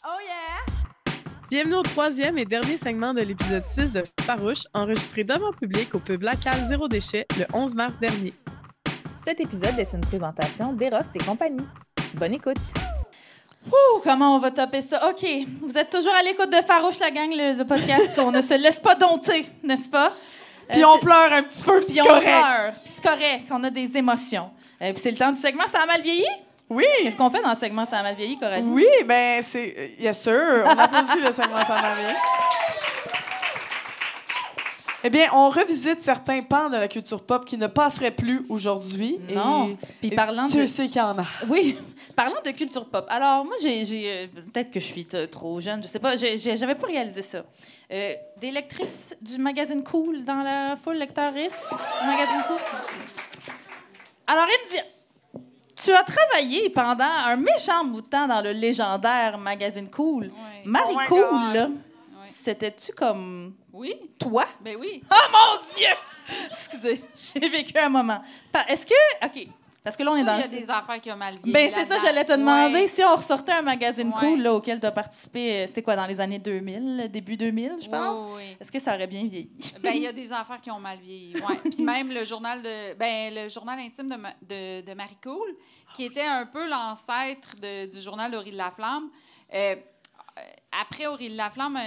Oh yeah! Bienvenue au troisième et dernier segment de l'épisode 6 de Farouche, enregistré devant public au pub local Zéro Déchet le 11 mars dernier. Cet épisode est une présentation d'Eros et compagnie. Bonne écoute! Ouh, comment on va topper ça? OK, vous êtes toujours à l'écoute de Farouche, la gang, le podcast. On ne se laisse pas dompter, n'est-ce pas? Puis on pleure un petit peu, puis on pleure, puis c'est correct, on a des émotions. Puis c'est le temps du segment « Ça a mal vieilli ». Oui! Qu'est-ce qu'on fait dans le segment « Ça a mal vieilli », Coralie? Oui, ben c'est... Yes, sir! On applaudit le segment Ça m'a vieilli. Eh bien, on revisite certains pans de la culture pop qui ne passeraient plus aujourd'hui. Non. Puis parlant Dieu sait qu'il y en a. Oui, parlant de culture pop. Alors, moi, j'ai peut-être que je suis trop jeune, je sais pas, j'avais pas réalisé ça. Des lectrices du magazine Cool dans la foule, lectrices du magazine Cool. Alors, India, tu as travaillé pendant un méchant bout de temps dans le légendaire magazine Cool. Oui. Marie Oh my Cool, God. là, Oui. c'était-tu comme Oui, toi? ben oui. Oh mon Dieu! Excusez, j'ai vécu un moment. Est-ce que... OK, parce que là, on est dans... Il y a des affaires qui ont mal vieilli. Ben, c'est ça, j'allais te demander. Ouais. Si on ressortait un magazine Ouais. Cool là, auquel tu as participé, c'était quoi, dans les années 2000, début 2000, je pense? Oui, oui. Est-ce que ça aurait bien vieilli? Ben, il y a des affaires qui ont mal vieilli. Ouais. Puis même le journal le journal intime de Marie Cool, qui était un peu l'ancêtre du journal d'Aurélie Laflamme. Après Aurélie Laflamme,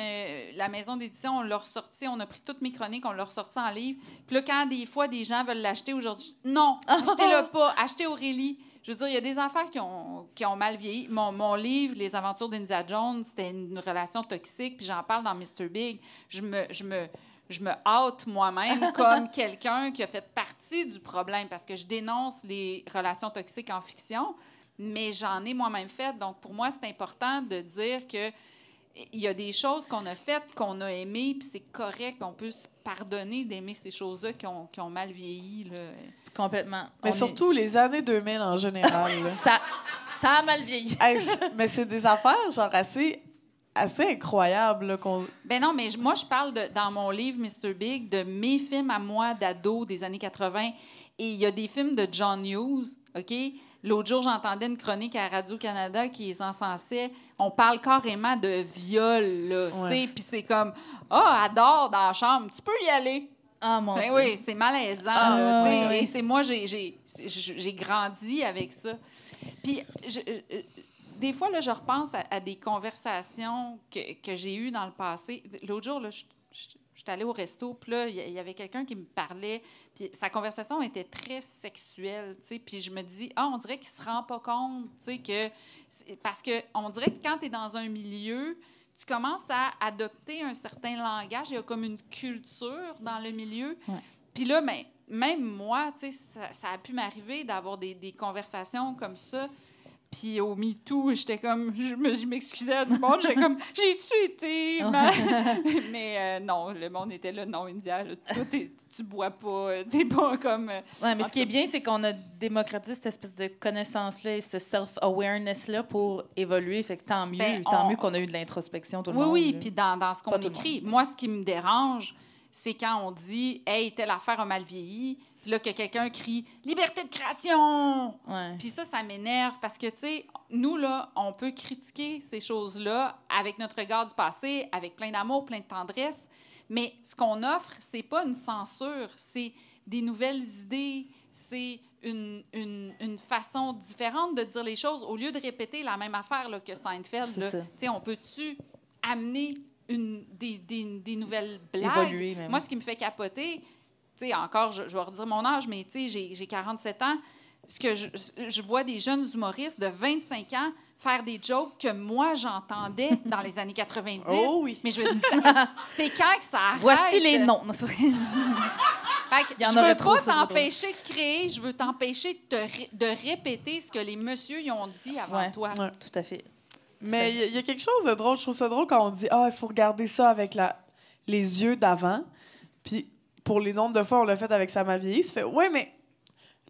la maison d'édition, on l'a ressorti, on a pris toutes mes chroniques, on l'a ressorti en livre. Puis là, quand des fois des gens veulent l'acheter aujourd'hui, non, achetez-le pas, achetez Aurélie. Je veux dire, il y a des affaires qui ont mal vieilli. Mon livre, Les aventures d'India Jones, c'était une relation toxique, puis j'en parle dans Mr. Big. Je me hâte moi-même comme quelqu'un qui a fait partie du problème parce que je dénonce les relations toxiques en fiction, mais j'en ai moi-même fait. Donc, pour moi, c'est important de dire que il y a des choses qu'on a faites, qu'on a aimées, puis c'est correct, on peut se pardonner d'aimer ces choses-là qui ont mal vieilli. Là. Complètement. Mais surtout les années 2000 en général. là. Ça a mal vieilli. Hey, mais c'est des affaires genre assez incroyables là, qu'on... Ben non, mais moi, je parle dans mon livre Mr. Big de mes films à moi d'ado des années 80. Et il y a des films de John Hughes, OK? L'autre jour, j'entendais une chronique à Radio-Canada qui les encensait. On parle carrément de viol, là, tu sais. Puis c'est comme, adore dans la chambre, tu peux y aller. Ah, mon Ben Dieu. oui, c'est malaisant, Ah, là, tu sais. oui. Et c'est moi, j'ai grandi avec ça. Puis, des fois, là, je repense à des conversations que j'ai eues dans le passé. L'autre jour, là, j'étais allée au resto, puis là, il y avait quelqu'un qui me parlait, puis sa conversation était très sexuelle, tu sais, puis je me dis, on dirait qu'il se rend pas compte, tu sais, parce qu'on dirait que quand tu es dans un milieu, tu commences à adopter un certain langage, il y a comme une culture dans le milieu, Ouais. puis là, ben, même moi, tu sais, ça a pu m'arriver d'avoir des conversations comme ça. Puis au MeToo, j'étais comme, je m'excusais à du monde, j'étais comme, j'ai-tu été mal? Mais non, le monde était là, non, India, là, toi, tu bois pas, t'es pas comme... Ouais, mais ce qui est bien, c'est qu'on a démocratisé cette espèce de connaissance-là et ce self-awareness-là pour évoluer. Fait que tant mieux, Ben, tant mieux qu'on a eu de l'introspection, tout le Oui, monde. oui, là. puis dans ce Pas qu'on tout le écrit, moi, ce qui me dérange, c'est quand on dit, hey, telle affaire a mal vieilli, puis là, que quelqu'un crie, liberté de création! Ouais. Puis ça m'énerve parce que, tu sais, nous, là, on peut critiquer ces choses-là avec notre regard du passé, avec plein d'amour, plein de tendresse, mais ce qu'on offre, c'est pas une censure, c'est des nouvelles idées, c'est une façon différente de dire les choses au lieu de répéter la même affaire là, que Seinfeld. C'est Là. ça. Tu sais, on peut-tu amener des nouvelles blagues? Évoluer, même. Moi, ce qui me fait capoter, tu sais, encore, je vais redire mon âge, mais tu sais, j'ai 47 ans. Ce que je vois des jeunes humoristes de 25 ans faire des jokes que moi, j'entendais dans les années 90. Oh oui. Mais je me dis, c'est quand que ça arrête? Voici les noms. Non, c'est vrai. Fait que Il y en je aurait veux trop, pas ça serait t'empêcher de créer, je veux t'empêcher de répéter ce que les messieurs y ont dit avant Ouais. toi. Ouais. Tout à fait. Mais il y a quelque chose de drôle. Je trouve ça drôle quand on dit « il faut regarder ça avec les yeux d'avant. » Puis pour les nombres de fois on l'a fait avec Ça m'a vieilli, ça fait « Ouais, mais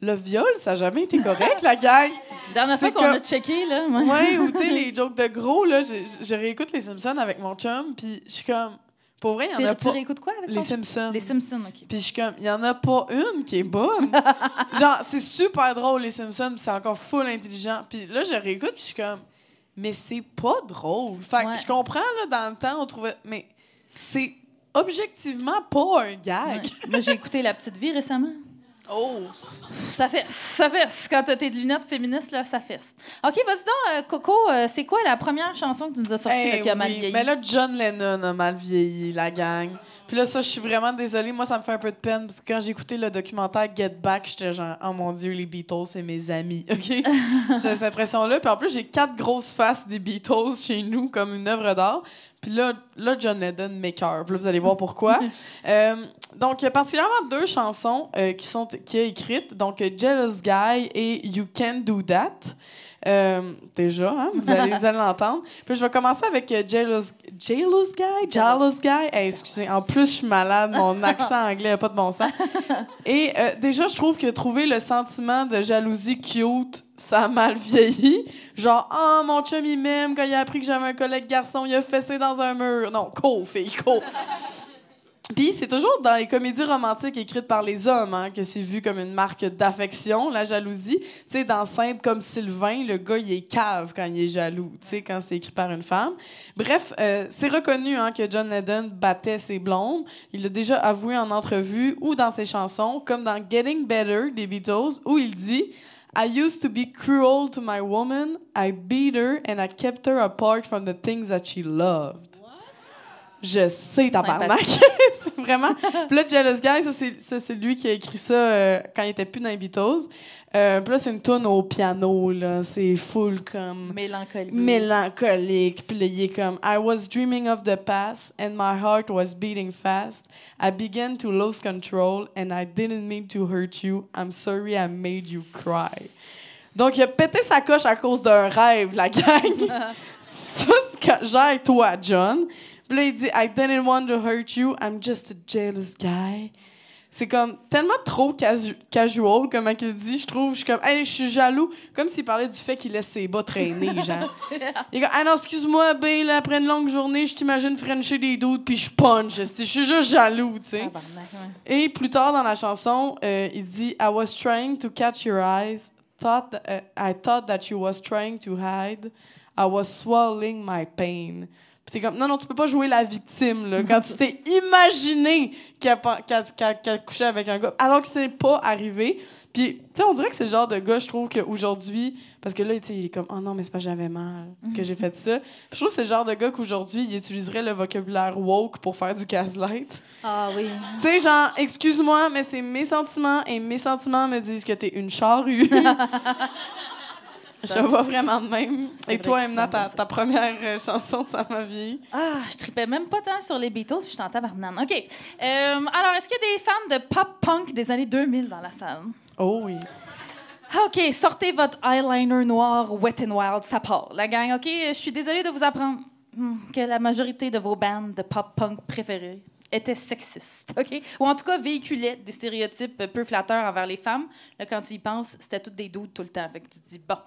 le viol, ça n'a jamais été correct, la gang. » Dernière fois C'est qu'on comme- a checké, là. Ouais, ou tu sais, les jokes de gros, là, je réécoute les Simpsons avec mon chum, puis je suis comme... Pour vrai, il y en a Tu pas... réécoutes quoi avec Les ton- Simpsons. Les Simpsons, OK. Puis je suis comme, il y en a pas une qui est bonne. Genre, c'est super drôle, les Simpsons, puis c'est encore full intelligent. Puis là, je réécoute, puis je suis comme, mais c'est pas drôle. Fait que Ouais. je comprends, là, dans le temps, on trouvait... Mais c'est objectivement pas un gag. Ouais. Moi, j'ai écouté La Petite Vie récemment. Oh! Ça fesse. Quand t'as tes lunettes féministes, là, ça fesse. OK, vas-y donc, Coco, c'est quoi la première chanson que tu nous as sortie là, qui a mal vieilli? Mais là, John Lennon a mal vieilli, la gang. Puis là, ça, je suis vraiment désolée. Moi, ça me fait un peu de peine parce que quand j'ai écouté le documentaire Get Back, j'étais genre, oh mon Dieu, les Beatles, c'est mes amis, OK? J'ai cette impression-là. Puis en plus, j'ai 4 grosses faces des Beatles chez nous comme une œuvre d'art. Puis là, John Lennon m'écoeure. Puis là, vous allez voir pourquoi. Donc, il y a particulièrement 2 chansons qu'il a écrites. Donc, Jealous Guy et You Can Do That. Déjà, hein? Vous allez l'entendre. Puis je vais commencer avec Jealous Guy. Hey, excusez, en plus, je suis malade. Mon accent anglais n'a pas de bon sens. Et déjà, je trouve que trouver le sentiment de jalousie cute, ça a mal vieilli. Genre, oh, mon chum, il m'aime. Quand il a appris que j'avais un collègue garçon, il a fessé dans un mur. Non, fille, cool. Puis c'est toujours dans les comédies romantiques écrites par les hommes hein, que c'est vu comme une marque d'affection, la jalousie. Tu sais, dans Simple comme Sylvain, le gars, il est cave quand il est jaloux, tu sais, quand c'est écrit par une femme. Bref, c'est reconnu hein, que John Lennon battait ses blondes. Il l'a déjà avoué en entrevue ou dans ses chansons, comme dans Getting Better des Beatles, où il dit « I used to be cruel to my woman, I beat her and I kept her apart from the things that she loved. » Je sais, tabarnak. C'est vraiment... Puis là, Jealous Guy, ça, c'est lui qui a écrit ça quand il était plus dans les Beatles. Puis là, c'est une toune au piano, là. C'est full comme... Mélancolique. Puis là, il est comme... I was dreaming of the past and my heart was beating fast. I began to lose control and I didn't mean to hurt you. I'm sorry I made you cry. Donc, il a pété sa coche à cause d'un rêve, la gang. Ça, c'est que gère toi, John. Puis là, il dit « I didn't want to hurt you, I'm just a jealous guy. » C'est comme tellement trop casual, comment il dit, je trouve. Je suis comme « Hey, je suis jaloux. » Comme s'il parlait du fait qu'il laisse ses bas traîner, genre. Il est comme « Ah non, excuse-moi, ben, là, après une longue journée, je t'imagine frencher des doutes, puis je punch. Je suis juste jaloux, tu sais. » Et plus tard dans la chanson, il dit « I was trying to catch your eyes. I thought that you was trying to hide. I was swallowing my pain. » Puis t'es comme, non, tu peux pas jouer la victime, là, quand tu t'es imaginé qu'elle couchait avec un gars, alors que c'est pas arrivé. Puis, tu sais, on dirait que c'est le genre de gars, je trouve, qu'aujourd'hui, parce que là, tu sais, il est comme, oh non, mais c'est pas j'avais mal que j'ai fait ça. Puis je trouve que c'est le genre de gars qu'aujourd'hui, il utiliserait le vocabulaire woke pour faire du gaslight. Ah oui. Tu sais, genre, excuse-moi, mais c'est mes sentiments et mes sentiments me disent que t'es une charrue. Je vois vraiment de même. Et toi, Emna, ta première chanson, ça m'a vieilli. Ah, je tripais même pas tant sur les Beatles, puis je t'entends tabarnane. OK. Alors, est-ce qu'il y a des fans de pop-punk des années 2000 dans la salle? Oh oui. OK, sortez votre eyeliner noir Wet n Wild, ça part. La gang, OK? Je suis désolée de vous apprendre que la majorité de vos bandes de pop-punk préférées étaient sexistes, OK? Ou en tout cas véhiculaient des stéréotypes peu flatteurs envers les femmes. Là, quand tu y penses, c'était toutes des doutes tout le temps. Fait que tu te dis, bon.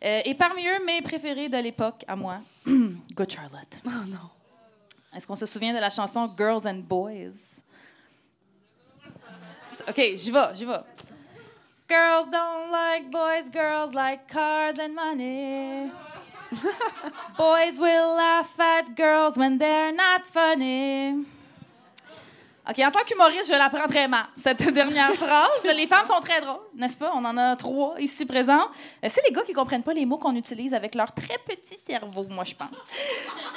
Et parmi eux, mes préférés de l'époque, à moi, Good Charlotte. Oh non. Est-ce qu'on se souvient de la chanson Girls and Boys? OK, j'y vais. Girls don't like boys, girls like cars and money. Boys will laugh at girls when they're not funny. OK, en tant qu'humoriste, je la prends très mal, cette dernière phrase. Les femmes sont très drôles, n'est-ce pas? On en a 3 ici présents. C'est les gars qui comprennent pas les mots qu'on utilise avec leur très petit cerveau, moi, je pense.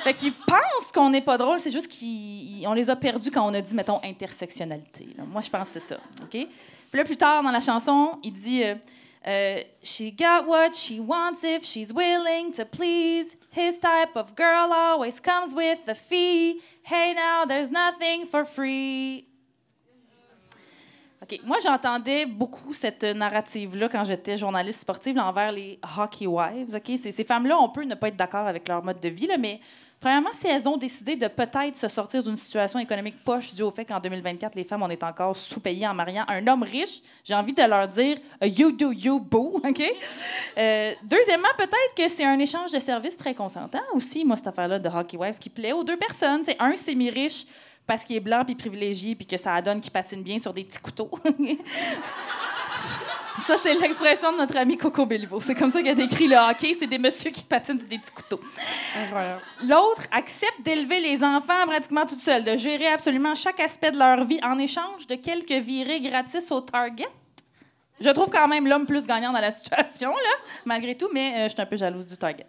Fait qu'ils pensent qu'on n'est pas drôle, c'est juste qu'on les a perdus quand on a dit, mettons, intersectionnalité. Là. Moi, je pense que c'est ça, OK? Puis là, plus tard dans la chanson, il dit She got what she wants if she's willing to please. His type of girl always comes with a fee. Hey, now there's nothing for free. OK. Moi, j'entendais beaucoup cette narrative-là quand j'étais journaliste sportive là, envers les hockey wives. OK? Ces femmes-là, on peut ne pas être d'accord avec leur mode de vie, là, mais premièrement, si elles ont décidé de peut-être se sortir d'une situation économique poche due au fait qu'en 2024, les femmes, on est encore sous-payées en mariant un homme riche, j'ai envie de leur dire « you do you, boo ». OK? Deuxièmement, peut-être que c'est un échange de services très consentant aussi, moi, cette affaire-là de hockey wives qui plaît aux 2 personnes. T'sais, un, c'est mi-riche parce qu'il est blanc puis privilégié puis que ça donne qu'il patine bien sur des petits couteaux. Ça, c'est l'expression de notre ami Coco Bellivo. C'est comme ça qu'il a décrit le hockey. C'est des messieurs qui patinent sur des petits couteaux. Incroyable. L'autre accepte d'élever les enfants pratiquement toute seule, de gérer absolument chaque aspect de leur vie en échange de quelques virées gratis au Target. Je trouve quand même l'homme plus gagnant dans la situation, là, malgré tout, mais je suis un peu jalouse du Target.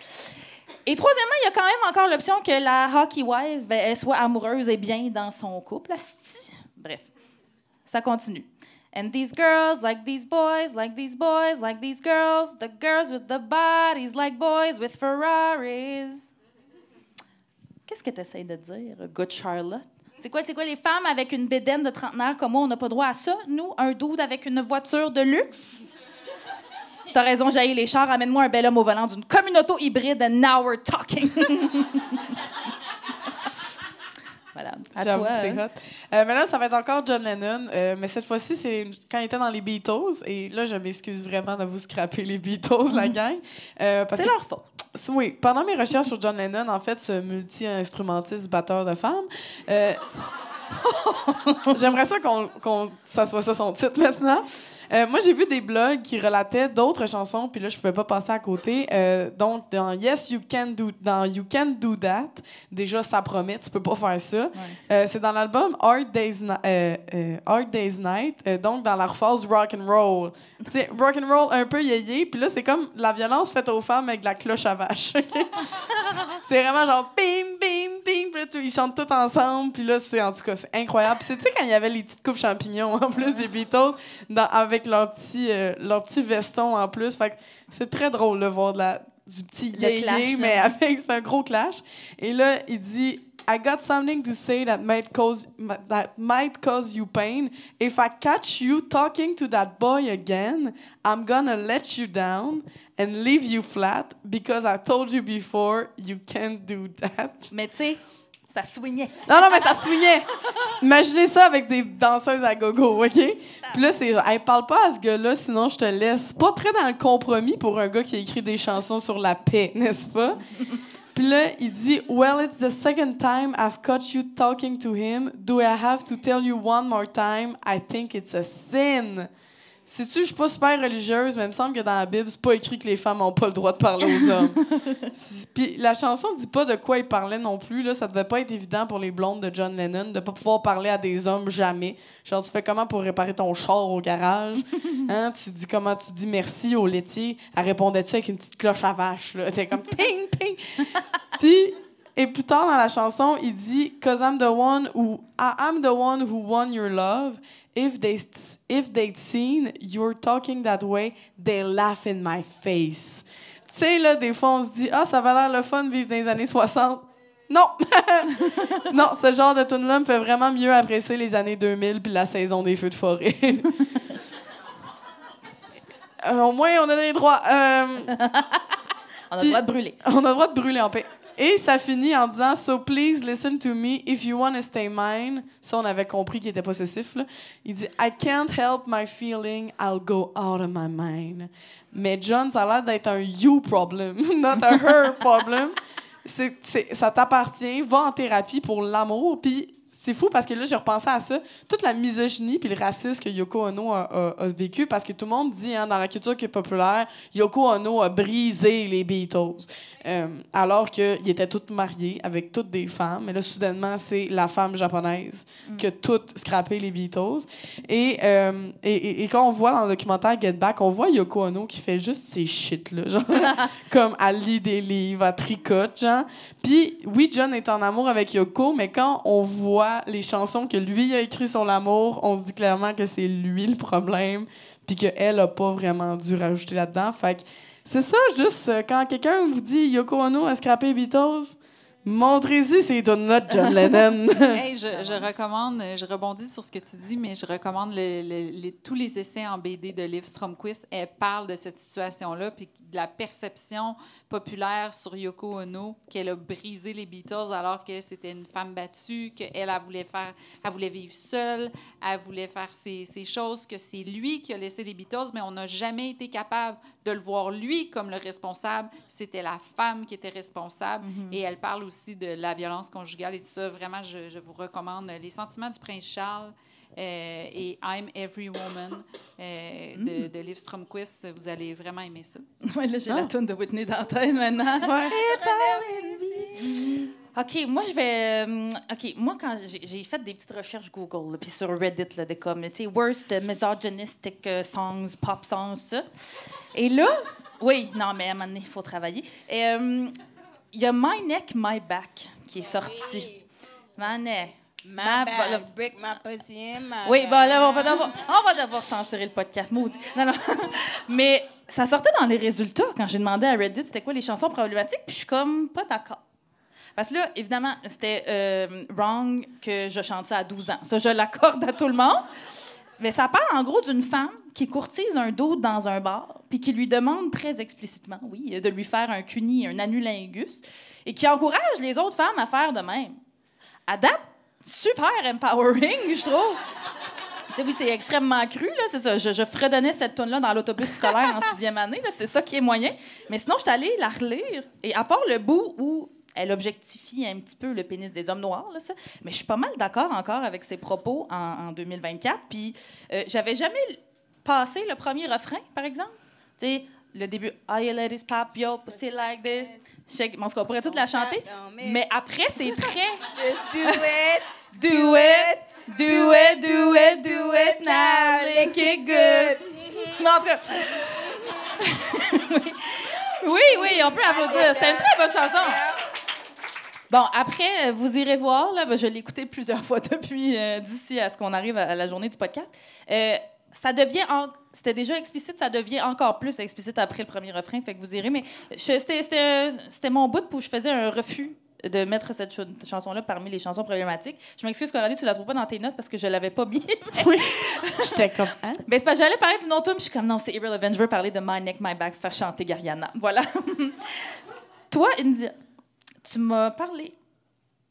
Et troisièmement, il y a quand même encore l'option que la hockey wife, elle soit amoureuse et bien dans son couple. Asti. Bref, ça continue. And these girls like these boys, like these boys, like these girls. The girls with the bodies like boys with Ferraris. Qu'est-ce que tu essaies de dire, good Charlotte? C'est quoi les femmes avec une bédaine de trentenaire comme moi, on n'a pas droit à ça? Nous, un dude avec une voiture de luxe? T'as raison, j'haïs les chars. Amène-moi un bel homme au volant d'une communauté hybride and now we're talking. Voilà. À J'avoue toi. que c'est hot. Maintenant, ça va être encore John Lennon, mais cette fois-ci, c'est quand il était dans les Beatles. Et là, je m'excuse vraiment de vous scraper les Beatles, la gang. Parce C'est que, leur faute. oui, pendant mes recherches sur John Lennon, en fait, ce multi-instrumentiste batteur de femmes, j'aimerais ça ça soit ça son titre maintenant. Moi, j'ai vu des blogs qui relataient d'autres chansons, puis là, je pouvais pas passer à côté. Donc, dans Yes, You Can Do That, déjà, ça promet, tu peux pas faire ça. Ouais. C'est dans l'album Hard Day's Night, donc dans la phase rock and roll. Tu sais, rock and roll un peu yéyé, puis là, c'est comme la violence faite aux femmes avec de la cloche à vache. C'est vraiment genre bim, bim, bim, puis là, ils chantent tous ensemble, puis là, en tout cas, c'est incroyable. Puis tu sais, quand il y avait les petites coupes champignons en plus des Beatles, avec leur petit veston en plus. Fait que c'est très drôle de voir du petit yé-yé, mais avec c'est un gros clash. Et là, il dit I got something to say that might cause you pain. If I catch you talking to that boy again, I'm gonna let you down and leave you flat because I told you before you can't do that. Mais tu sais, ça swingait. Non, mais ça swingait. Imaginez ça avec des danseuses à gogo, OK? Puis là, c'est genre, hey, parle pas à ce gars-là, sinon je te laisse. Pas très dans le compromis pour un gars qui a écrit des chansons sur la paix, n'est-ce pas? Puis là, il dit, well, it's the second time I've caught you talking to him. Do I have to tell you one more time? I think it's a sin. Sais-tu, je suis pas super religieuse, mais il me semble que dans la Bible, c'est pas écrit que les femmes ont pas le droit de parler aux hommes. Puis la chanson dit pas de quoi il parlait non plus. Là, ça devait pas être évident pour les blondes de John Lennon de pas pouvoir parler à des hommes jamais. Genre, tu fais comment pour réparer ton char au garage? Hein? Tu dis comment tu dis merci au laitier? Elle répondait-tu avec une petite cloche à vache? T'es comme ping, ping! Puis... Et plus tard dans la chanson, il dit « Cause I'm the one who won your love. If they'd seen you're talking that way, they laugh in my face. » Tu sais, là, des fois, on se dit « Ah, ça va l'air le fun de vivre dans les années 60. » Non! Non, ce genre de tune-là me fait vraiment mieux apprécier les années 2000 puis la saison des feux de forêt. Au moins, on a des droits. On a le droit de brûler. On a le droit de brûler en paix. Et ça finit en disant « So please listen to me if you want to stay mine. » Ça, on avait compris qu'il était possessif. Là. Il dit « I can't help my feeling. I'll go out of my mind. » Mais John, ça a l'air d'être un you problem, not a her problem. Ça t'appartient. Va en thérapie pour l'amour. Puis c'est fou parce que là, j'ai repensé à ça. Toute la misogynie puis le racisme que Yoko Ono a vécu, parce que tout le monde dit, hein, dans la culture qui est populaire, Yoko Ono a brisé les Beatles. Alors qu'ils étaient tous mariés avec toutes des femmes. Mais là, soudainement, c'est la femme japonaise qui a toutes scrappé les Beatles. Et quand on voit dans le documentaire Get Back, on voit Yoko Ono qui fait juste ces shit-là. Genre, comme elle lit des livres, elle tricote, genre. Puis, oui, John est en amour avec Yoko, mais quand on voit les chansons que lui a écrites sur l'amour, on se dit clairement que c'est lui le problème, puis qu'elle a pas vraiment dû rajouter là-dedans. Fait que c'est ça, juste quand quelqu'un vous dit Yoko Ono a scrappé les Beatles, montrez-y c'est une note John Lennon. Hey, je recommande, je rebondis sur ce que tu dis, mais je recommande tous les essais en BD de Liv Stromquist. Elle parle de cette situation-là, puis de la perception populaire sur Yoko Ono, qu'elle a brisé les Beatles alors que c'était une femme battue, qu'elle voulait vivre seule, elle voulait faire ces choses, que c'est lui qui a laissé les Beatles, mais on n'a jamais été capable de le voir lui comme le responsable. C'était la femme qui était responsable. Et elle parle aussi aussi de la violence conjugale et tout ça. Vraiment, je vous recommande Les Sentiments du prince Charles et I'm Every Woman de Liv Stromquist. Vous allez vraiment aimer ça. Ouais, là, j'ai la toune de Whitney dans la tête maintenant. Ouais. It's all in me. OK, moi, je vais... OK, moi, quand j'ai fait des petites recherches Google, puis sur Reddit, là, des comme, tu sais, worst misogynistic songs, pop songs, ça. Et là... Oui, non, mais à un moment donné, il faut travailler. Il y a My Neck, My Back qui est sorti. Oui. My Neck. My Ma- back, break my pussy, my Oui, back. ben là, on va devoir censurer le podcast, maudit. Non. Mais ça sortait dans les résultats quand j'ai demandé à Reddit c'était quoi les chansons problématiques, puis je suis comme pas d'accord. Parce que là, évidemment, c'était wrong que je chante ça à 12 ans. Ça, je l'accorde à tout le monde. Mais ça parle en gros d'une femme qui courtise un dude dans un bar, puis qui lui demande très explicitement, oui, de lui faire un cuni, un anulingus, et qui encourage les autres femmes à faire de même. À date, super empowering, je trouve. Tu sais, oui, c'est extrêmement cru, là, c'est ça. Je fredonnais cette toune-là dans l'autobus scolaire en 6e année, là, c'est ça qui est moyen. Mais sinon, je suis allée la relire, et à part le bout où elle objectifie un petit peu le pénis des hommes noirs, là, ça. Mais je suis pas mal d'accord encore avec ses propos en 2024. Puis j'avais jamais passé le premier refrain, par exemple. Tu sais, le début « All you ladies pop your pussy like this ». On se pourrait toute la chanter. Mais après, c'est très... Just do it, Do it, do it, do it, do it now, lick it good. Non, en tout cas... oui, on peut applaudir. C'est une très bonne chanson. Bon, après, vous irez voir, là, je l'ai écouté plusieurs fois depuis d'ici à ce qu'on arrive à la journée du podcast. Ça devient... C'était déjà explicite, ça devient encore plus explicite après le premier refrain, fait que vous irez. Mais c'était mon bout où je faisais un refus de mettre cette chanson-là parmi les chansons problématiques. Je m'excuse, Coralie, tu la trouves pas dans tes notes parce que je l'avais pas mis. Oui. J'étais comme... Hein? Ben, c'est parce que j'allais parler d'une autre tune, puis je suis comme, non, c'est irrelevant, je veux parler de My Neck, My Back, faire chanter Gariana. Voilà. Toi, India, tu m'as parlé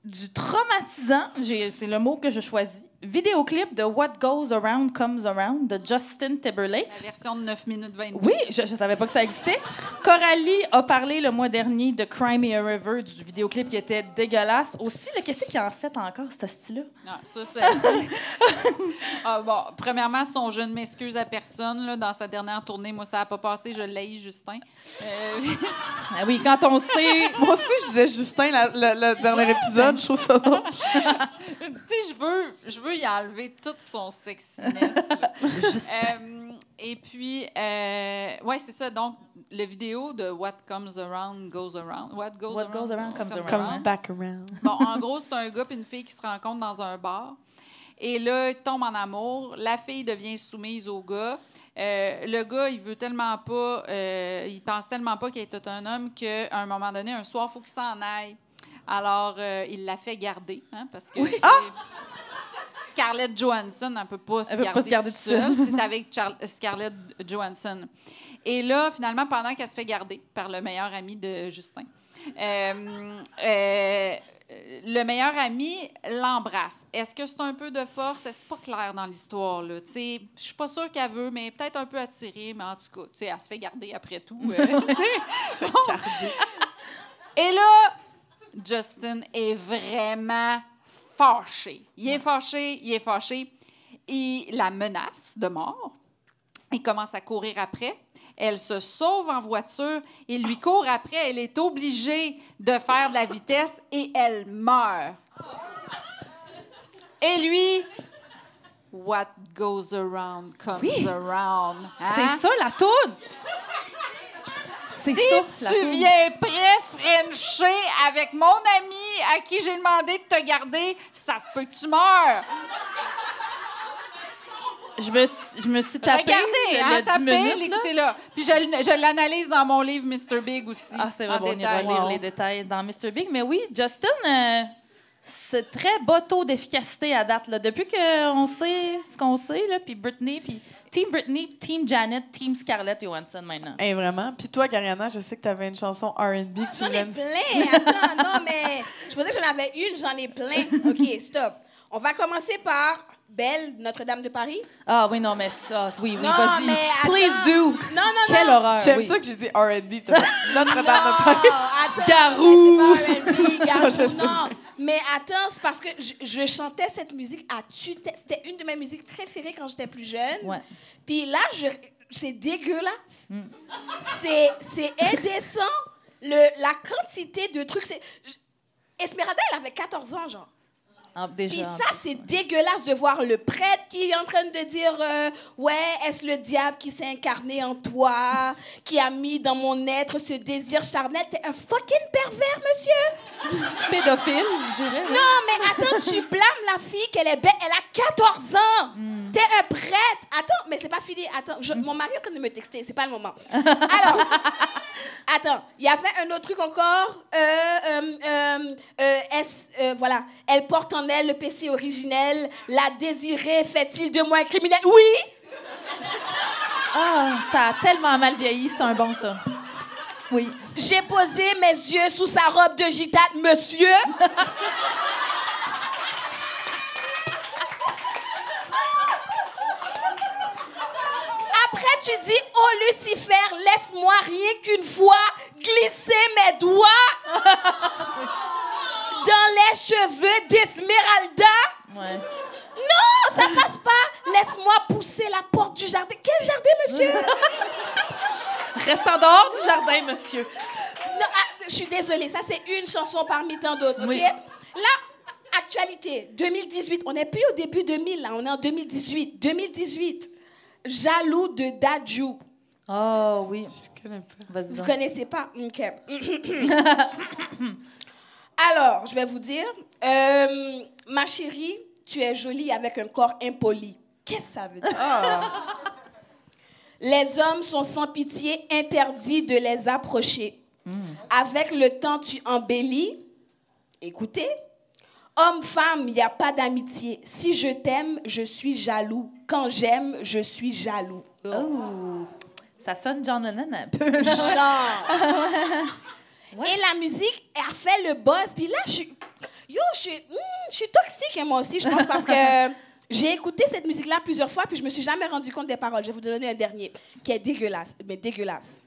du traumatisant, c'est le mot que je choisis, vidéoclip de What Goes Around Comes Around de Justin Timberlake. La version de 9 minutes 22. Oui, je savais pas que ça existait. Coralie a parlé le mois dernier de Cry Me a River, du vidéoclip qui était dégueulasse. Aussi, qu'est-ce qu'il en fait encore, ce style-là? Ah, ça, c'est... bon, premièrement, je ne m'excuse à personne. Là, dans sa dernière tournée, moi, ça n'a pas passé. Je l'ai, Justin. Ah oui, quand on sait... Moi aussi, je disais Justin, le dernier épisode, je trouve ça drôle. Tu sais, je veux y enlever tout son sexiness. Et puis, ouais, c'est ça. Donc, le vidéo de What Comes Around Goes Around. What goes around comes around. Comes back around. Bon, en gros, c'est un gars et une fille qui se rencontrent dans un bar. Et là, ils tombent en amour. La fille devient soumise au gars. Le gars, il veut tellement pas... il pense tellement pas qu'il est autonome qu'à un moment donné, un soir, il faut qu'il s'en aille. Alors, il la fait garder, hein, parce que... Scarlett Johansson, elle ne peut pas se garder toute seule. C'est avec Scarlett Johansson. Et là, finalement, pendant qu'elle se fait garder par le meilleur ami de Justin, le meilleur ami l'embrasse. Est-ce que c'est un peu de force? C'est pas clair dans l'histoire. Je suis pas sûre qu'elle veut, mais peut-être un peu attirée. Mais en tout cas, elle se fait garder après tout. Se fait garder. Et là, Justin est vraiment fâché. Il est fâché. Il la menace de mort. Il commence à courir après. Elle se sauve en voiture. Il lui court après. Elle est obligée de faire de la vitesse et elle meurt. Et lui, what goes around comes around. Hein? C'est ça, la toune! Si tu viens prêt frencher avec mon ami à qui j'ai demandé de te garder, ça se peut que tu meurs. Je me suis tapé Regardez, le 10 minutes. L'écoutez-là. Puis je l'analyse dans mon livre Mr. Big aussi. Ah, c'est vrai, en on ira détail. lire les détails dans Mr. Big. Mais oui, Justin, c'est très bas taux d'efficacité à date. Là. Depuis qu'on sait ce qu'on sait, là, puis Britney, puis Team Britney, Team Janet, Team Scarlett Johansson maintenant. Hey, vraiment? Puis toi, Gariana, je sais que tu avais une chanson R&B que tu J'en ai voulais... plein. Attends, non, mais je pensais que j'en avais une, j'en ai plein. OK, stop. On va commencer par Belle, Notre-Dame de Paris. Ah oui, non, mais ça, oui, Non, vas-y. mais attends. Please do. Non. Quelle horreur, J'aime oui. ça que j'ai dit R&B. Notre-Dame de Paris. Attends, Garou. mais c'est pas R&B, Garou. je sais. Non, mais attends, c'est parce que je chantais cette musique à tue-tête. C'était une de mes musiques préférées quand j'étais plus jeune. Ouais. Puis là, c'est dégueulasse. C'est indécent. La quantité de trucs. Esmeralda, elle avait 14 ans, genre. Ah, déjà, Puis en ça, plus, c'est ouais. dégueulasse de voir le prêtre qui est en train de dire ouais, est-ce le diable qui s'est incarné en toi, qui a mis dans mon être ce désir charnel? T'es un fucking pervers, monsieur! Pédophile, je dirais. ouais. Non, mais attends, tu blâmes la fille qu'elle est belle. Elle a 14 ans! T'es un prêtre! Attends, mais c'est pas fini. Attends, mon mari est en train de me texter. C'est pas le moment. Alors, attends, il y avait un autre truc encore. Voilà. Elle porte en elle le péché originel. La désirée fait-il de moi un criminel? Oui! Ah, ça a tellement mal vieilli, c'est un bon ça. Oui. J'ai posé mes yeux sous sa robe de gitane, monsieur. Après, tu dis, oh Lucifer, laisse-moi rien qu'une fois glisser mes doigts dans les cheveux d'Esmeralda. Ouais. Non, ça passe pas. Laisse-moi pousser la porte du jardin. Quel jardin, monsieur? Reste en dehors du jardin, monsieur. Non, je suis désolée, ça c'est une chanson parmi tant d'autres, OK? Oui. Là, actualité, 2018, on n'est plus au début 2000, là, on est en 2018. 2018, Jaloux de Dadju. Oh oui. Je connais pas. Vas-y Vous donc. connaissez pas? OK. Alors, je vais vous dire, ma chérie, tu es jolie avec un corps impoli. Qu'est-ce que ça veut dire? Les hommes sont sans pitié, interdits de les approcher. Avec le temps, tu embellis. Écoutez. Homme-femme, il n'y a pas d'amitié. Si je t'aime, je suis jaloux. Quand j'aime, je suis jaloux. Oh. Ça sonne John Lennon un peu. là. Genre. Ouais. Et la musique a fait le buzz. Puis là, je suis toxique, hein, moi aussi, je pense, parce que j'ai écouté cette musique-là plusieurs fois, puis je me suis jamais rendu compte des paroles. Je vais vous donner un dernier, qui est dégueulasse, mais dégueulasse.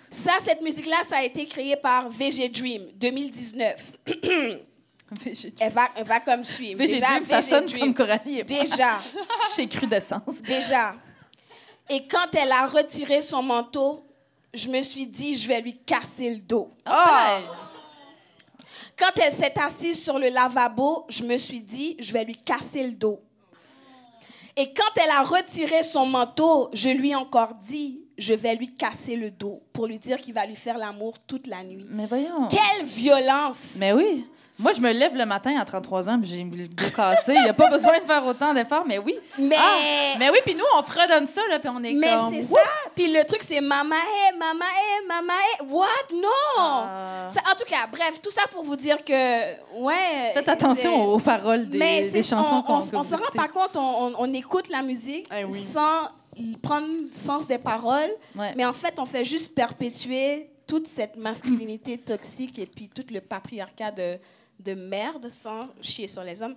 Ça, cette musique-là, ça a été créé par VG Dream, 2019. Elle va comme suivre. VG Déjà, Dream, ça VG sonne Dream. comme Coralie. Déjà. Chez Crudescence. Déjà. Et quand elle a retiré son manteau, je me suis dit, je vais lui casser le dos. Ah! Quand elle s'est assise sur le lavabo, je me suis dit, je vais lui casser le dos. Et quand elle a retiré son manteau, je lui ai encore dit, je vais lui casser le dos pour lui dire qu'il va lui faire l'amour toute la nuit. Mais voyons. Quelle violence! Mais oui. Moi, je me lève le matin à 33 ans puis j'ai le dos cassé. Il n'y a pas besoin de faire autant d'efforts, mais oui. Mais, Mais oui, puis nous, on fredonne ça, là, puis on est mais comme... c'est Wouh! ça. Puis le truc, c'est maman, mama, mama, what? Non! Ah. Ça, en tout cas, bref, tout ça pour vous dire que, ouais... Faites attention aux paroles Mais des chansons qu'on on se rend pas compte, on écoute la musique Eh oui. sans y prendre le sens des paroles, Ouais. mais en fait, on fait juste perpétuer toute cette masculinité toxique et puis tout le patriarcat de merde sans chier sur les hommes.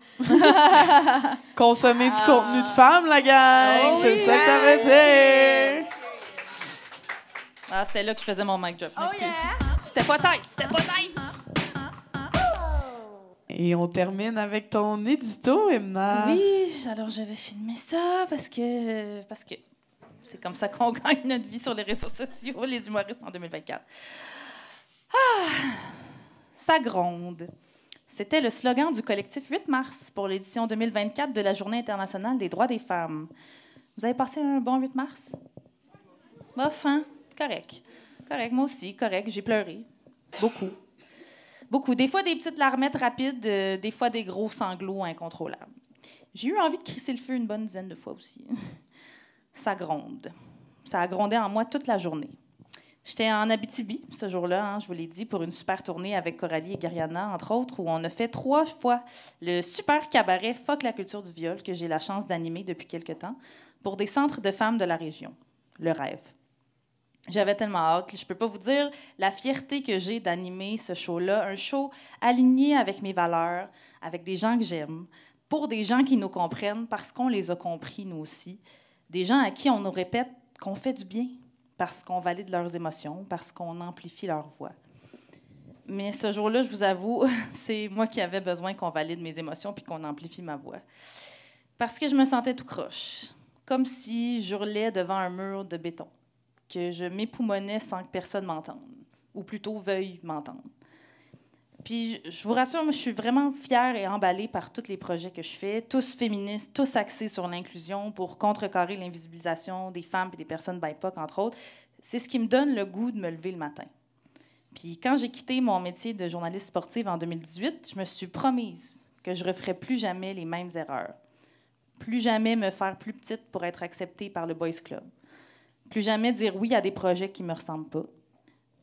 Consommer du contenu de femme, la gang. Oh c'est oui, ça que ça veut dire. Ah, c'était là que je faisais mon mic drop. Oh Merci. yeah! C'était pas tight, c'était pas tight. Et on termine avec ton édito, Emna. Oui, alors je vais filmer ça parce que c'est comme ça qu'on gagne notre vie sur les réseaux sociaux, les humoristes en 2024. Ah, ça gronde. C'était le slogan du collectif 8 mars pour l'édition 2024 de la Journée internationale des droits des femmes. Vous avez passé un bon 8 mars? Bof, hein? Correct. Correct, moi aussi, correct. J'ai pleuré. Beaucoup. Beaucoup. Des fois, des petites larmettes rapides, des fois, des gros sanglots incontrôlables. J'ai eu envie de crisser le feu une bonne dizaine de fois aussi. Ça gronde. Ça a grondé en moi toute la journée. J'étais en Abitibi ce jour-là, hein, je vous l'ai dit, pour une super tournée avec Coralie et Gariana, entre autres, où on a fait 3 fois le super cabaret Fuck la culture du viol que j'ai la chance d'animer depuis quelque temps pour des centres de femmes de la région. Le rêve. J'avais tellement hâte. Je peux pas vous dire la fierté que j'ai d'animer ce show-là, un show aligné avec mes valeurs, avec des gens que j'aime, pour des gens qui nous comprennent parce qu'on les a compris, nous aussi, des gens à qui on nous répète qu'on fait du bien, parce qu'on valide leurs émotions, parce qu'on amplifie leur voix. Mais ce jour-là, je vous avoue, c'est moi qui avais besoin qu'on valide mes émotions puis qu'on amplifie ma voix. Parce que je me sentais tout croche, comme si j'hurlais devant un mur de béton, que je m'époumonnais sans que personne m'entende, ou plutôt veuille m'entendre. Puis, je vous rassure, moi, je suis vraiment fière et emballée par tous les projets que je fais, tous féministes, tous axés sur l'inclusion pour contrecarrer l'invisibilisation des femmes et des personnes BIPOC, entre autres. C'est ce qui me donne le goût de me lever le matin. Puis, quand j'ai quitté mon métier de journaliste sportive en 2018, je me suis promise que je ne referais plus jamais les mêmes erreurs. Plus jamais me faire plus petite pour être acceptée par le Boys Club. Plus jamais dire oui à des projets qui ne me ressemblent pas.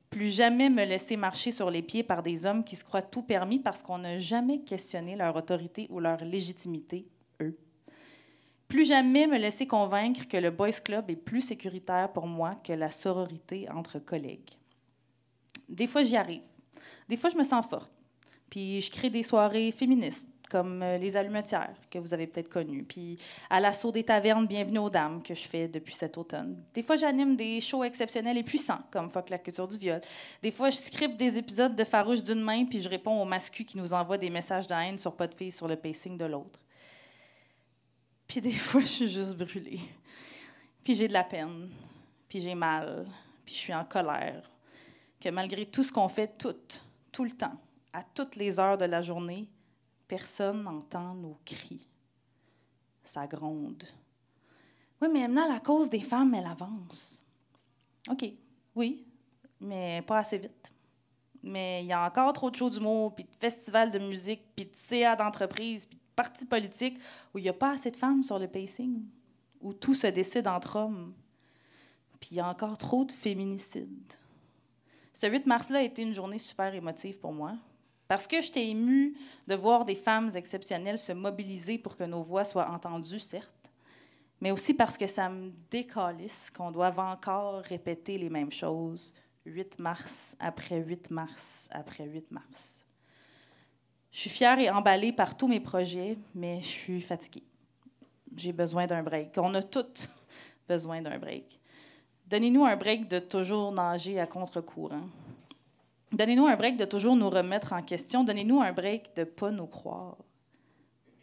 Plus jamais me laisser marcher sur les pieds par des hommes qui se croient tout permis parce qu'on n'a jamais questionné leur autorité ou leur légitimité, eux. Plus jamais me laisser convaincre que le Boys Club est plus sécuritaire pour moi que la sororité entre collègues. Des fois, j'y arrive. Des fois, je me sens forte. Puis je crée des soirées féministes, comme les Allumetières, que vous avez peut-être connues. Puis à l'assaut des tavernes, Bienvenue aux dames, que je fais depuis cet automne. Des fois, j'anime des shows exceptionnels et puissants, comme Fuck la culture du viol. Des fois, je scripte des épisodes de Farouche d'une main, puis je réponds aux mascus qui nous envoient des messages de haine sur Pas de filles sur le pacing de l'autre. Puis des fois, je suis juste brûlée. Puis j'ai de la peine. Puis j'ai mal. Puis je suis en colère. Que malgré tout ce qu'on fait tout le temps, à toutes les heures de la journée, personne n'entend nos cris. Ça gronde. Oui, mais maintenant, la cause des femmes, elle avance. OK, oui, mais pas assez vite. Mais il y a encore trop de shows d'humour, puis de festivals de musique, puis de CA d'entreprise, puis de partis politiques où il n'y a pas assez de femmes sur le pacing, où tout se décide entre hommes. Puis il y a encore trop de féminicides. Ce 8 mars-là a été une journée super émotive pour moi. Parce que j'étais émue de voir des femmes exceptionnelles se mobiliser pour que nos voix soient entendues, certes, mais aussi parce que ça me décalisse qu'on doive encore répéter les mêmes choses 8 mars après 8 mars après 8 mars. Je suis fière et emballée par tous mes projets, mais je suis fatiguée. J'ai besoin d'un break. On a toutes besoin d'un break. Donnez-nous un break de toujours nager à contre-courant. Donnez-nous un break de toujours nous remettre en question. Donnez-nous un break de ne pas nous croire.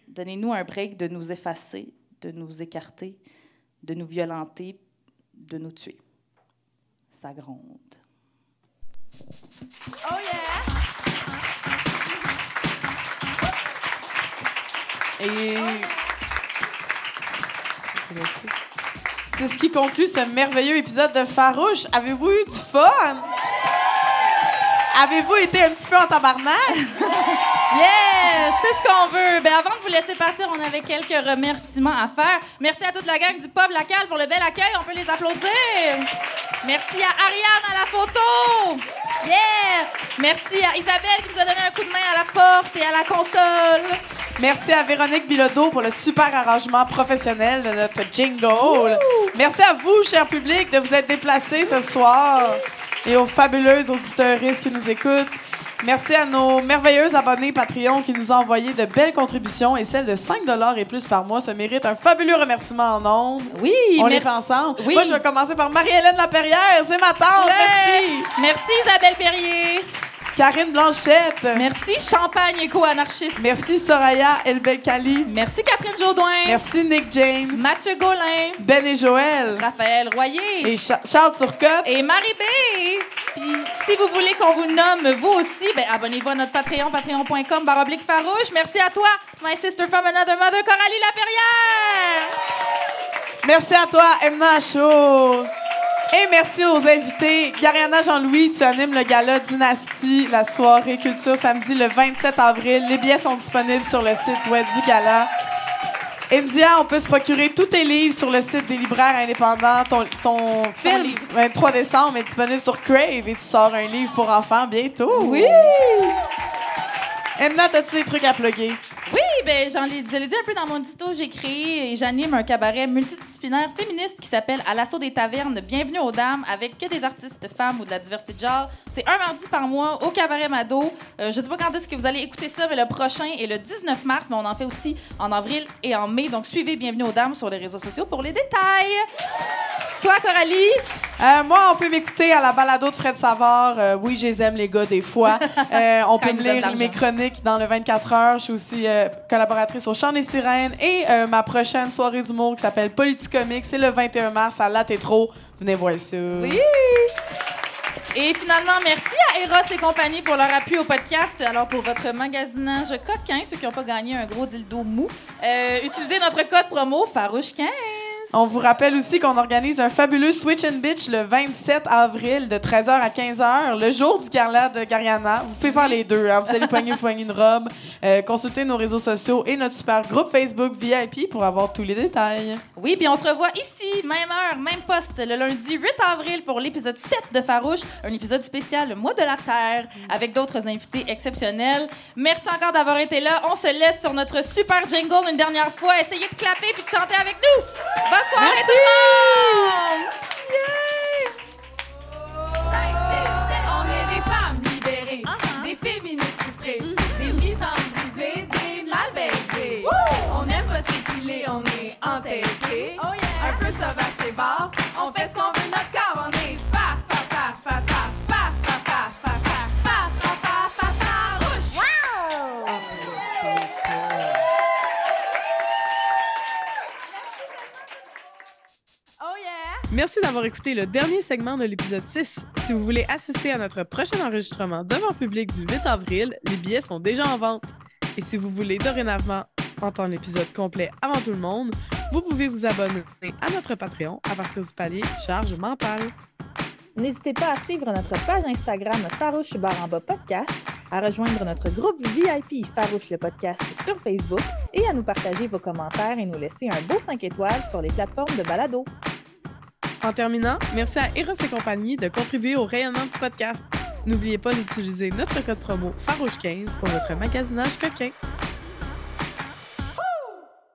Donnez-nous un break de nous effacer, de nous écarter, de nous violenter, de nous tuer. Ça gronde. Oh yeah! Et c'est ce qui conclut ce merveilleux épisode de Farouche. Avez-vous eu du fun? Avez-vous été un petit peu en tabarnak? Yes! C'est ce qu'on veut. Ben, avant de vous laisser partir, on avait quelques remerciements à faire. Merci à toute la gang du Pub La Cale pour le bel accueil. On peut les applaudir. Merci à Ariane à la photo. Yeah! Merci à Isabelle qui nous a donné un coup de main à la porte et à la console. Merci à Véronique Bilodeau pour le super arrangement professionnel de notre jingle. Merci à vous, cher public, de vous être déplacés ce soir et aux fabuleuses auditeuristes qui nous écoutent. Merci à nos merveilleux abonnés Patreon qui nous ont envoyé de belles contributions et celles de 5 $ et plus par mois se méritent un fabuleux remerciement en ondes. Oui, on les fait ensemble. Oui. Moi, je vais commencer par Marie-Hélène Laperrière, c'est ma tante. Ouais. Merci. Merci Isabelle Perrier. Karine Blanchette. Merci Champagne éco-anarchiste. Merci Soraya Elbekali. Merci Catherine Jaudoin. Merci Nick James. Mathieu Gaulin. Ben et Joël. Raphaël Royer. Et Charles Turcotte. Et Marie B. Puis, si vous voulez qu'on vous nomme, vous aussi, ben, abonnez-vous à notre Patreon, patreon.com/farouche. Merci à toi, my sister from another mother, Coralie Laperrière. Merci à toi, Emna Chaud. Et merci aux invités. Gariana Jean-Louis, tu animes le gala Dynastie, la soirée culture samedi le 27 avril. Les billets sont disponibles sur le site web du gala. India, on peut se procurer tous tes livres sur le site des libraires indépendants. Ton film, 23 décembre, est disponible sur Crave et tu sors un livre pour enfants bientôt. Oui! Emna, as-tu des trucs à plugger? Oui, ben je l'ai dit un peu dans mon dito, j'ai créé et j'anime un cabaret multidisciplinaire féministe qui s'appelle À l'assaut des tavernes, Bienvenue aux dames, avec que des artistes femmes ou de la diversité de genre. C'est un mardi par mois au Cabaret Mado. Je sais pas quand est-ce que vous allez écouter ça, mais le prochain est le 19 mars, mais on en fait aussi en avril et en mai. Donc suivez Bienvenue aux dames sur les réseaux sociaux pour les détails. Toi, Coralie? Moi, on peut m'écouter à la balado de Fred Savard. Oui, je les aime, les gars, des fois. On peut me lire mes chroniques dans le 24 heures. Je suis aussi collaboratrice au Chant des Sirènes. Et ma prochaine soirée d'humour qui s'appelle Politicomique, c'est le 21 mars à La Tétro. Venez voir ça. Oui! Et finalement, merci à Eros et compagnie pour leur appui au podcast. Alors, pour votre magasinage coquin, ceux qui n'ont pas gagné un gros dildo mou, utilisez notre code promo FAROUCHE15. On vous rappelle aussi qu'on organise un fabuleux Switch and Bitch le 27 avril de 13h à 15h, le jour du gala de Gariana. Vous pouvez faire les deux. Hein? Vous allez poigner une robe, consulter nos réseaux sociaux et notre super groupe Facebook VIP pour avoir tous les détails. Oui, puis on se revoit ici, même heure, même poste, le lundi 8 avril pour l'épisode 7 de Farouche, un épisode spécial le mois de la Terre, avec d'autres invités exceptionnels. Merci encore d'avoir été là. On se laisse sur notre super jingle une dernière fois. Essayez de clapper puis de chanter avec nous. Bonne soirée tout le monde! On est des femmes libérées, des féministes frustrées, des misanthropes brisées, des mal baisées. On aime pas s'épiler, on est entêtés. Un peu sauvage c'est bar, on fait ce qu'on veut notre corps, on est Merci d'avoir écouté le dernier segment de l'épisode 6. Si vous voulez assister à notre prochain enregistrement devant public du 8 avril, les billets sont déjà en vente. Et si vous voulez dorénavant entendre l'épisode complet avant tout le monde, vous pouvez vous abonner à notre Patreon à partir du palier Charge mentale. N'hésitez pas à suivre notre page Instagram Farouche_podcast, à rejoindre notre groupe VIP Farouche le podcast sur Facebook et à nous partager vos commentaires et nous laisser un beau 5 étoiles sur les plateformes de balado. En terminant, merci à Eros et compagnie de contribuer au rayonnement du podcast. N'oubliez pas d'utiliser notre code promo FAROUCHE15 pour votre magasinage coquin.